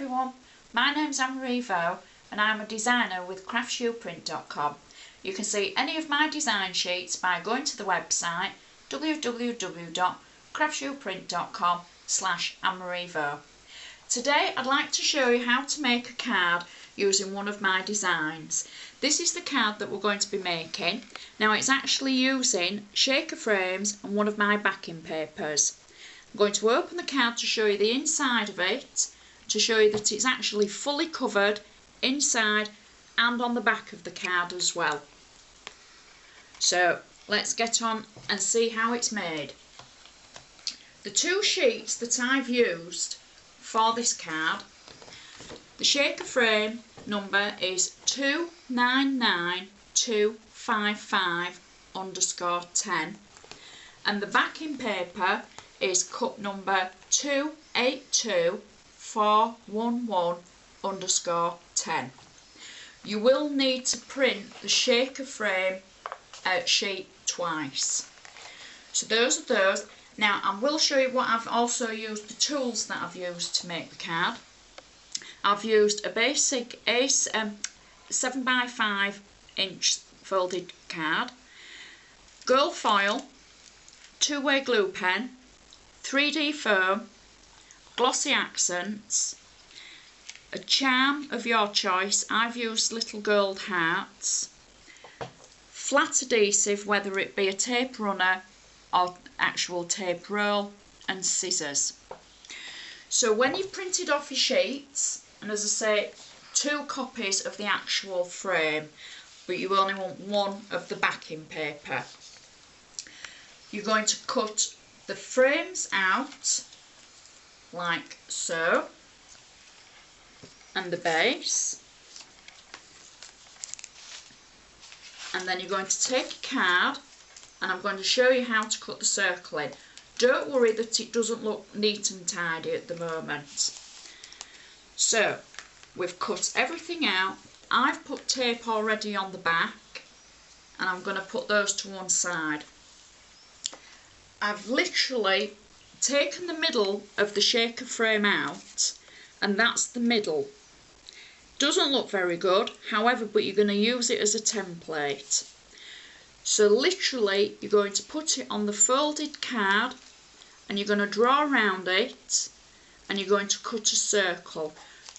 everyone, my name's Vaux and I'm a designer with Craftsuprint.com. You can see any of my design sheets by going to the website www.craftsuprint.com/Vaux. Today I'd like to show you how to make a card using one of my designs. This is the card that we're going to be making. Now it's actually using shaker frames and one of my backing papers. I'm going to open the card to show you the inside of it, to show you that it's actually fully covered inside and on the back of the card as well. So let's get on and see how it's made. The two sheets that I've used for this card, the shaker frame number is 299255_10 and the backing paper is cup number 282411_10. You will need to print the shaker frame sheet twice. So those are those. Now I will show you what I've also used, the tools that I've used to make the card. I've used a basic 7x5 inch folded card, gold foil, two-way glue pen, 3D foam, glossy accents, a charm of your choice. I've used little gold hearts, flat adhesive, whether it be a tape runner or actual tape roll, and scissors. So when you've printed off your sheets, and as I say, 2 copies of the actual frame, but you only want one of the backing paper, you're going to cut the frames out like so, and the base, and then you're going to take your card and I'm going to show you how to cut the circle in. Don't worry that it doesn't look neat and tidy at the moment. So we've cut everything out. I've put tape already on the back and I'm going to put those to one side. I've literally taken the middle of the shaker frame out, and that's the middle. Doesn't look very good, however, but you're going to use it as a template. So literally you're going to put it on the folded card and you're going to draw around it and you're going to cut a circle.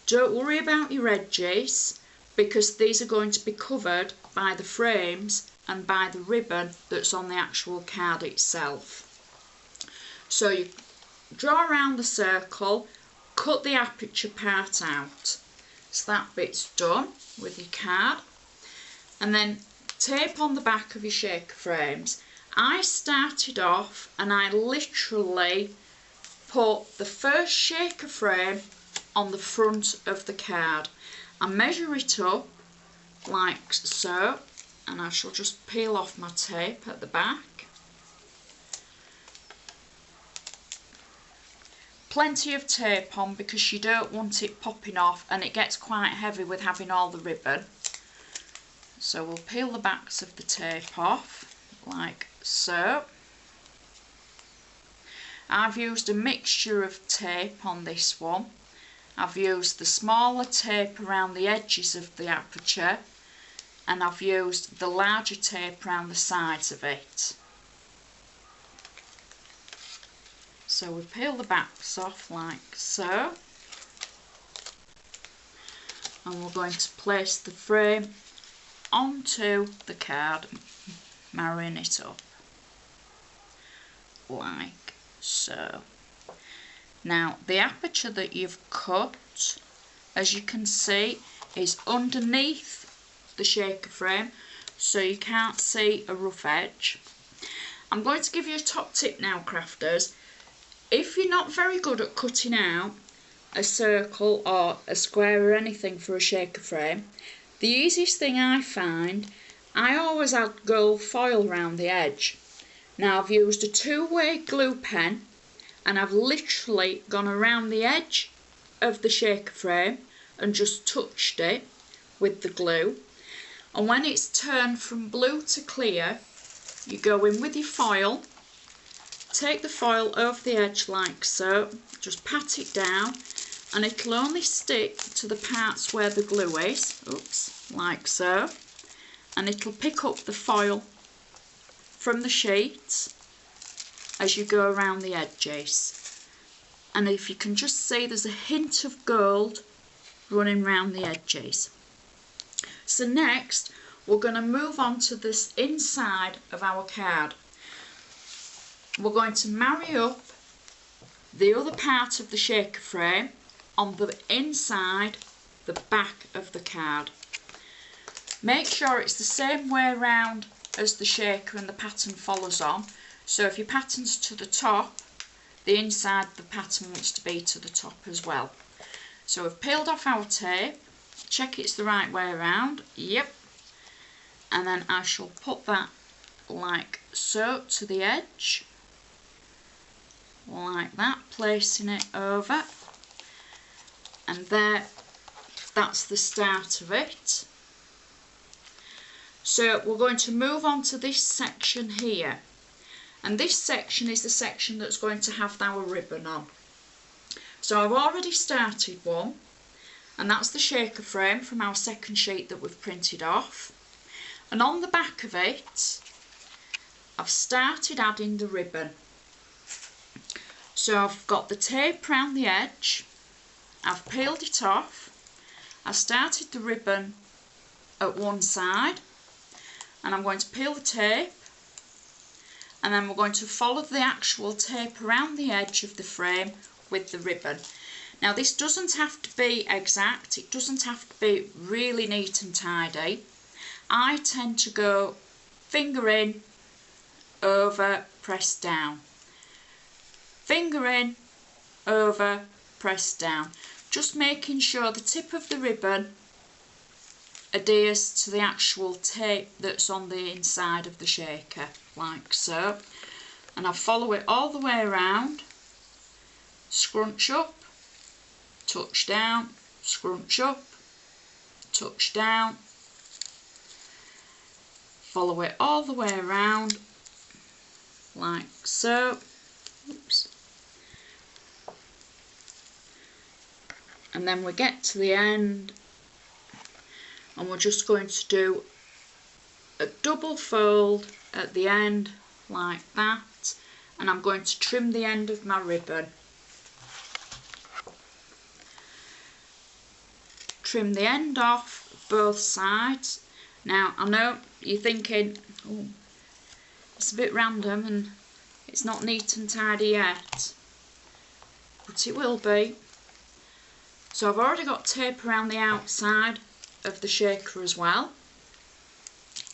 Don't worry about your edges because these are going to be covered by the frames and by the ribbon that's on the actual card itself. So you draw around the circle, cut the aperture part out. So that bit's done with your card. And then tape on the back of your shaker frames. I started off and I literally put the first shaker frame on the front of the card. I measure it up like so, and I shall just peel off my tape at the back. Plenty of tape on because you don't want it popping off and it gets quite heavy with having all the ribbon. So we'll peel the backs of the tape off like so. I've used a mixture of tape on this one. I've used the smaller tape around the edges of the aperture and I've used the larger tape around the sides of it. So we peel the backs off like so, and we're going to place the frame onto the card, marrying it up like so. Now the aperture that you've cut, as you can see, is underneath the shaker frame, so you can't see a rough edge. I'm going to give you a top tip now, crafters. If you're not very good at cutting out a circle or a square or anything for a shaker frame, the easiest thing I find, I always add gold foil around the edge. Now I've used a two-way glue pen and I've literally gone around the edge of the shaker frame and just touched it with the glue, and when it's turned from blue to clear, you go in with your foil, take the foil over the edge like so, just pat it down, and it'll only stick to the parts where the glue is, oops, like so, and it'll pick up the foil from the sheet as you go around the edges. And if you can just see, there's a hint of gold running around the edges. So next we're going to move on to this inside of our card. We're going to marry up the other part of the shaker frame on the inside, the back of the card. Make sure it's the same way around as the shaker and the pattern follows on. So if your pattern's to the top, the inside the pattern wants to be to the top as well. So we've peeled off our tape, check it's the right way around, yep, and then I shall put that like so to the edge, like that, placing it over, and there, that's the start of it. So we're going to move on to this section here, and this section is the section that's going to have our ribbon on. So I've already started one, and that's the shaker frame from our second sheet that we've printed off, and on the back of it I've started adding the ribbon. So I've got the tape around the edge, I've peeled it off, I've started the ribbon at one side, and I'm going to peel the tape, and then we're going to follow the actual tape around the edge of the frame with the ribbon. Now this doesn't have to be exact, it doesn't have to be really neat and tidy. I tend to go finger in, over, press down. Finger in, over, press down. Just making sure the tip of the ribbon adheres to the actual tape that's on the inside of the shaker, like so. And I follow it all the way around, scrunch up, touch down, scrunch up, touch down, follow it all the way around, like so. Oops. And then we get to the end, and we're just going to do a double fold at the end like that, and I'm going to trim the end of my ribbon. Trim the end off both sides. Now I know you're thinking, oh, it's a bit random and it's not neat and tidy yet, but it will be. So I've already got tape around the outside of the shaker as well.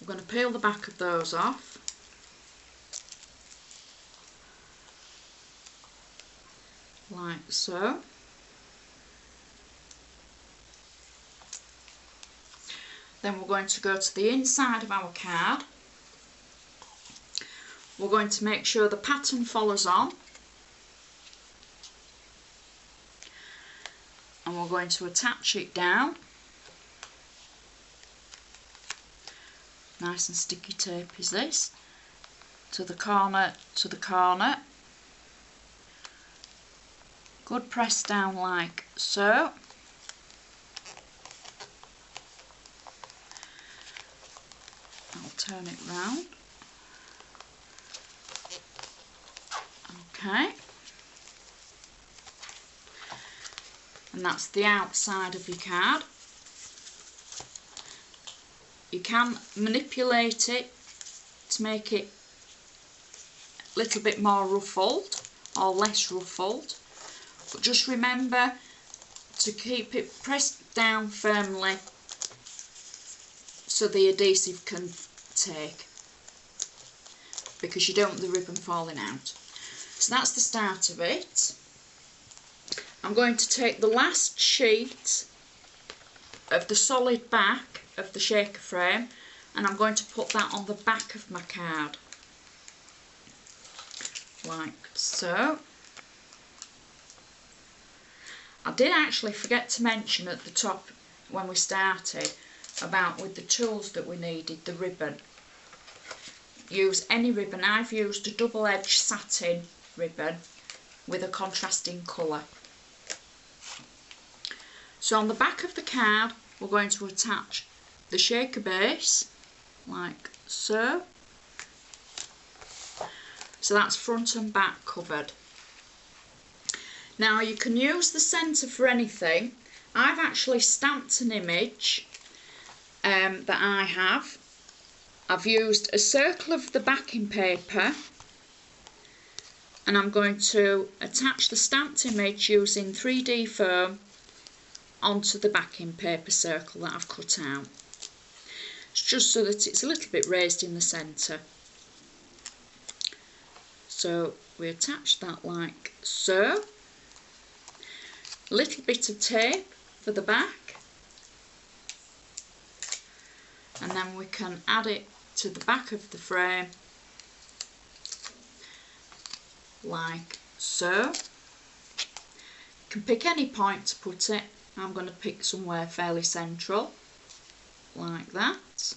I'm going to peel the back of those off. Like so. Then we're going to go to the inside of our card. We're going to make sure the pattern follows on. And we're going to attach it down. Nice and sticky tape is this. To the corner, to the corner. Good press down like so. I'll turn it round. Okay. And that's the outside of your card. You can manipulate it to make it a little bit more ruffled or less ruffled, but just remember to keep it pressed down firmly so the adhesive can take, because you don't want the ribbon falling out. So that's the start of it. I'm going to take the last sheet of the solid back of the shaker frame, and I'm going to put that on the back of my card, like so. I did actually forget to mention at the top when we started about with the tools that we needed, the ribbon. Use any ribbon. I've used a double-edged satin ribbon with a contrasting colour. So on the back of the card we're going to attach the shaker base like so. So that's front and back covered. Now you can use the centre for anything. I've actually stamped an image that I have. I've used a circle of the backing paper and I'm going to attach the stamped image using 3D foam onto the backing paper circle that I've cut out. It's just so that it's a little bit raised in the centre. So we attach that like so. A little bit of tape for the back, and then we can add it to the back of the frame like so. You can pick any point to put it. I'm going to pick somewhere fairly central like that,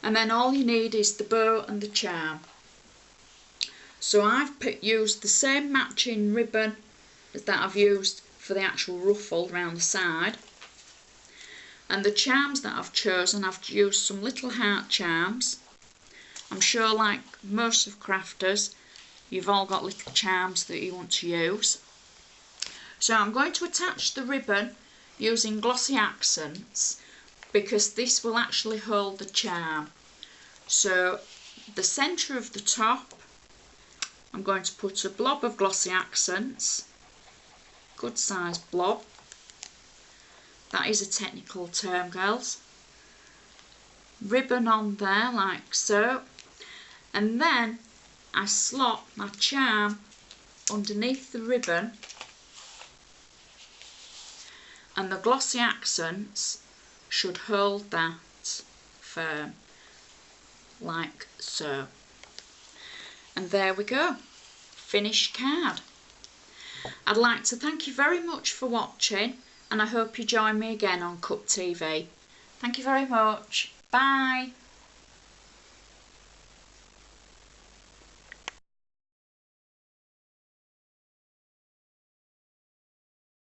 and then all you need is the bow and the charm. So I've used the same matching ribbon that I've used for the actual ruffle round the side, and the charms that I've chosen, I've used some little heart charms. I'm sure like most of crafters you've all got little charms that you want to use. So I'm going to attach the ribbon using glossy accents because this will actually hold the charm. So the centre of the top I'm going to put a blob of glossy accents, good sized blob. That is a technical term, girls. Ribbon on there like so, and then I slot my charm underneath the ribbon, and the glossy accents should hold that firm like so. And there we go, finished card. I'd like to thank you very much for watching, and I hope you join me again on Cut TV. Thank you very much. Bye.